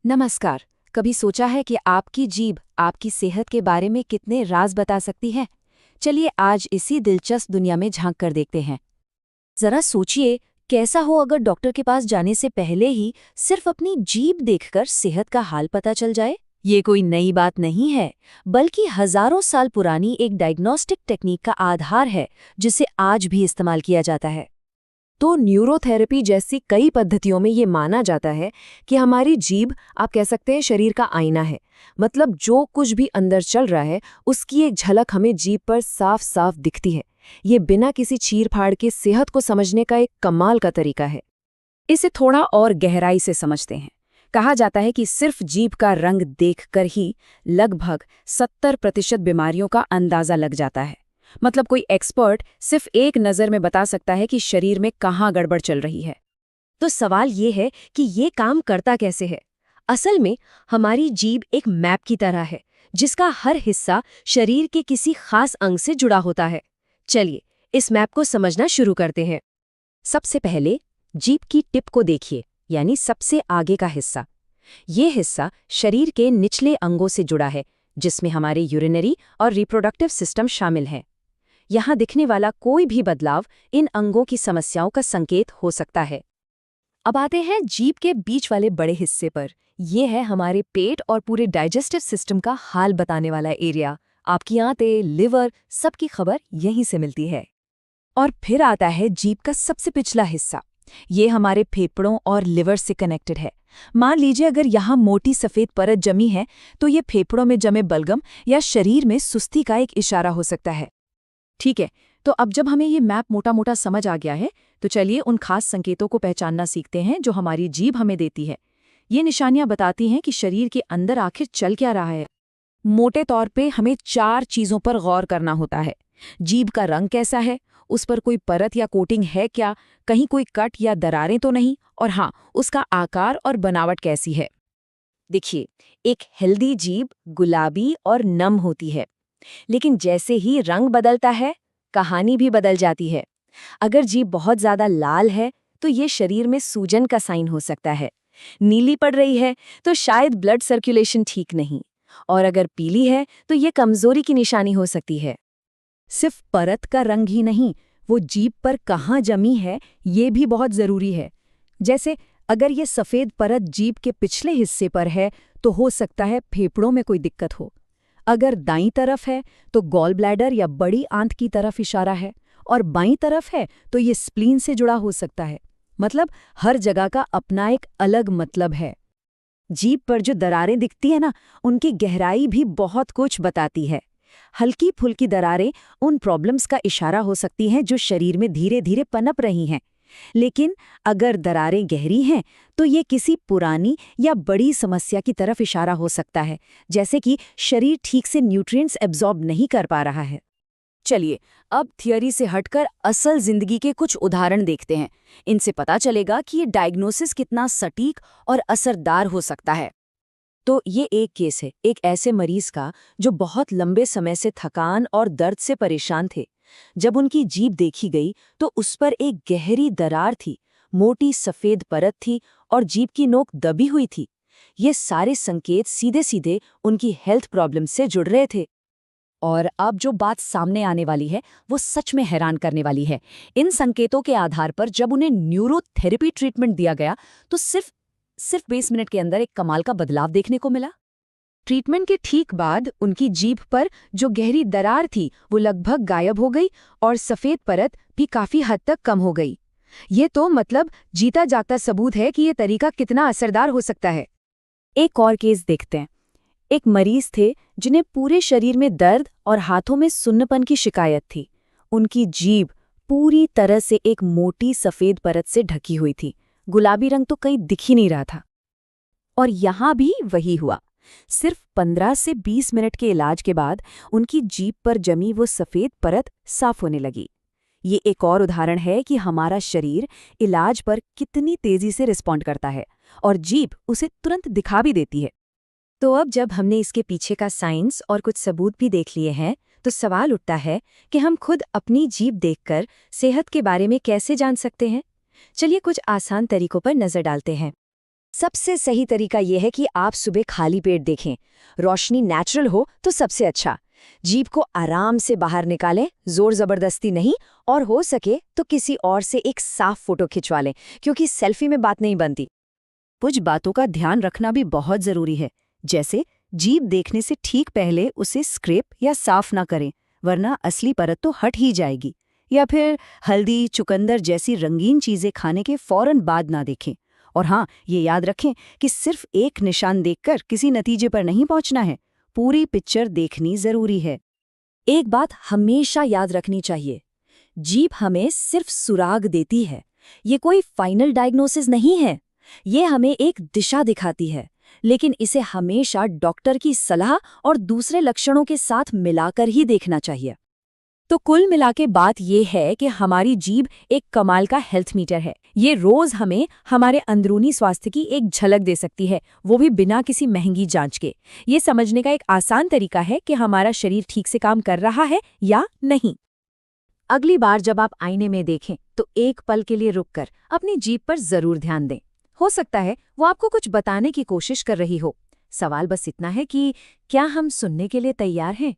नमस्कार। कभी सोचा है कि आपकी जीभ आपकी सेहत के बारे में कितने राज बता सकती है? चलिए आज इसी दिलचस्प दुनिया में झांक कर देखते हैं। जरा सोचिए, कैसा हो अगर डॉक्टर के पास जाने से पहले ही सिर्फ अपनी जीभ देखकर सेहत का हाल पता चल जाए। ये कोई नई बात नहीं है, बल्कि हजारों साल पुरानी एक डायग्नोस्टिक टेक्निक का आधार है, जिसे आज भी इस्तेमाल किया जाता है। तो न्यूरोथेरेपी जैसी कई पद्धतियों में ये माना जाता है कि हमारी जीभ, आप कह सकते हैं, शरीर का आईना है। मतलब जो कुछ भी अंदर चल रहा है उसकी एक झलक हमें जीभ पर साफ साफ दिखती है। ये बिना किसी चीर-फाड़ के सेहत को समझने का एक कमाल का तरीका है। इसे थोड़ा और गहराई से समझते हैं। कहा जाता है कि सिर्फ जीभ का रंग देखकर ही लगभग 70% बीमारियों का अंदाजा लग जाता है। मतलब कोई एक्सपर्ट सिर्फ एक नज़र में बता सकता है कि शरीर में कहाँ गड़बड़ चल रही है। तो सवाल ये है कि ये काम करता कैसे है? असल में हमारी जीभ एक मैप की तरह है, जिसका हर हिस्सा शरीर के किसी खास अंग से जुड़ा होता है। चलिए इस मैप को समझना शुरू करते हैं। सबसे पहले जीभ की टिप को देखिए, यानी सबसे आगे का हिस्सा। ये हिस्सा शरीर के निचले अंगों से जुड़ा है, जिसमें हमारे यूरिनरी और रिप्रोडक्टिव सिस्टम शामिल हैं। यहाँ दिखने वाला कोई भी बदलाव इन अंगों की समस्याओं का संकेत हो सकता है। अब आते हैं जीभ के बीच वाले बड़े हिस्से पर। यह है हमारे पेट और पूरे डाइजेस्टिव सिस्टम का हाल बताने वाला एरिया। आपकी आंतें, लिवर, सबकी खबर यहीं से मिलती है। और फिर आता है जीभ का सबसे पिछला हिस्सा। ये हमारे फेफड़ों और लिवर से कनेक्टेड है। मान लीजिए अगर यहाँ मोटी सफ़ेद परत जमी है, तो ये फेफड़ों में जमे बलगम या शरीर में सुस्ती का एक इशारा हो सकता है। ठीक है, तो अब जब हमें ये मैप मोटा मोटा समझ आ गया है, तो चलिए उन खास संकेतों को पहचानना सीखते हैं जो हमारी जीभ हमें देती है। ये निशानियां बताती हैं कि शरीर के अंदर आखिर चल क्या रहा है। मोटे तौर पे हमें 4 चीज़ों पर गौर करना होता है। जीभ का रंग कैसा है, उस पर कोई परत या कोटिंग है क्या, कहीं कोई कट या दरारें तो नहीं, और हाँ, उसका आकार और बनावट कैसी है। देखिए, एक हेल्दी जीभ गुलाबी और नम होती है, लेकिन जैसे ही रंग बदलता है, कहानी भी बदल जाती है। अगर जीभ बहुत ज्यादा लाल है, तो ये शरीर में सूजन का साइन हो सकता है। नीली पड़ रही है, तो शायद ब्लड सर्कुलेशन ठीक नहीं। और अगर पीली है, तो ये कमजोरी की निशानी हो सकती है। सिर्फ परत का रंग ही नहीं, वो जीभ पर कहाँ जमी है, ये भी बहुत जरूरी है। जैसे अगर ये सफेद परत जीभ के पिछले हिस्से पर है, तो हो सकता है फेफड़ों में कोई दिक्कत हो। अगर दाईं तरफ है तो गॉल ब्लैडर या बड़ी आंत की तरफ इशारा है, और बाईं तरफ है तो ये स्प्लीन से जुड़ा हो सकता है। मतलब हर जगह का अपना एक अलग मतलब है। जीभ पर जो दरारें दिखती है ना, उनकी गहराई भी बहुत कुछ बताती है। हल्की फुल्की दरारें उन प्रॉब्लम्स का इशारा हो सकती हैं जो शरीर में धीरे धीरे पनप रही हैं। लेकिन अगर दरारें गहरी हैं, तो ये किसी पुरानी या बड़ी समस्या की तरफ इशारा हो सकता है, जैसे कि शरीर ठीक से न्यूट्रिएंट्स एब्जॉर्ब नहीं कर पा रहा है। चलिए अब थियरी से हटकर असल जिंदगी के कुछ उदाहरण देखते हैं। इनसे पता चलेगा कि ये डायग्नोसिस कितना सटीक और असरदार हो सकता है। तो ये एक केस है, एक ऐसे मरीज का जो बहुत लंबे समय से थकान और दर्द से परेशान थे। जब उनकी जीभ देखी गई तो उस पर एक गहरी दरार थी, मोटी सफेद परत थी और जीभ की नोक दबी हुई थी। ये सारे संकेत सीधे सीधे उनकी हेल्थ प्रॉब्लम से जुड़ रहे थे। और अब जो बात सामने आने वाली है, वो सच में हैरान करने वाली है। इन संकेतों के आधार पर जब उन्हें न्यूरोथेरेपी ट्रीटमेंट दिया गया, तो सिर्फ 20 मिनट के अंदर एक कमाल का बदलाव देखने को मिला। ट्रीटमेंट के ठीक बाद उनकी जीभ पर जो गहरी दरार थी वो लगभग गायब हो गई और सफेद परत भी काफी हद तक कम हो गई। ये तो मतलब जीता जागता सबूत है कि ये तरीका कितना असरदार हो सकता है। एक और केस देखते हैं। एक मरीज थे जिन्हें पूरे शरीर में दर्द और हाथों में सुन्नपन की शिकायत थी। उनकी जीभ पूरी तरह से एक मोटी सफेद परत से ढकी हुई थी। गुलाबी रंग तो कहीं दिख ही नहीं रहा था। और यहाँ भी वही हुआ। सिर्फ 15 से 20 मिनट के इलाज के बाद उनकी जीभ पर जमी वो सफेद परत साफ होने लगी। ये एक और उदाहरण है कि हमारा शरीर इलाज पर कितनी तेजी से रिस्पॉन्ड करता है, और जीभ उसे तुरंत दिखा भी देती है। तो अब जब हमने इसके पीछे का साइंस और कुछ सबूत भी देख लिए हैं, तो सवाल उठता है कि हम खुद अपनी जीभ देखकर सेहत के बारे में कैसे जान सकते हैं। चलिए कुछ आसान तरीकों पर नजर डालते हैं। सबसे सही तरीका यह है कि आप सुबह खाली पेट देखें। रोशनी नेचुरल हो तो सबसे अच्छा। जीभ को आराम से बाहर निकालें, जोर जबरदस्ती नहीं, और हो सके तो किसी और से एक साफ फोटो खिंचवा लें, क्योंकि सेल्फी में बात नहीं बनती। कुछ बातों का ध्यान रखना भी बहुत जरूरी है, जैसे जीभ देखने से ठीक पहले उसे स्क्रैप या साफ ना करें, वरना असली परत तो हट ही जाएगी। या फिर हल्दी, चुकंदर जैसी रंगीन चीजें खाने के फौरन बाद ना देखें। और हाँ, ये याद रखें कि सिर्फ एक निशान देखकर किसी नतीजे पर नहीं पहुंचना है, पूरी पिक्चर देखनी जरूरी है। एक बात हमेशा याद रखनी चाहिए, जीभ हमें सिर्फ सुराग देती है, ये कोई फाइनल डायग्नोसिस नहीं है। ये हमें एक दिशा दिखाती है, लेकिन इसे हमेशा डॉक्टर की सलाह और दूसरे लक्षणों के साथ मिलाकर ही देखना चाहिए। तो कुल मिलाके बात ये है कि हमारी जीभ एक कमाल का हेल्थ मीटर है। ये रोज हमें हमारे अंदरूनी स्वास्थ्य की एक झलक दे सकती है, वो भी बिना किसी महंगी जांच के। ये समझने का एक आसान तरीका है कि हमारा शरीर ठीक से काम कर रहा है या नहीं। अगली बार जब आप आईने में देखें तो एक पल के लिए रुककर अपनी जीभ पर जरूर ध्यान दें। हो सकता है वो आपको कुछ बताने की कोशिश कर रही हो। सवाल बस इतना है कि क्या हम सुनने के लिए तैयार हैं?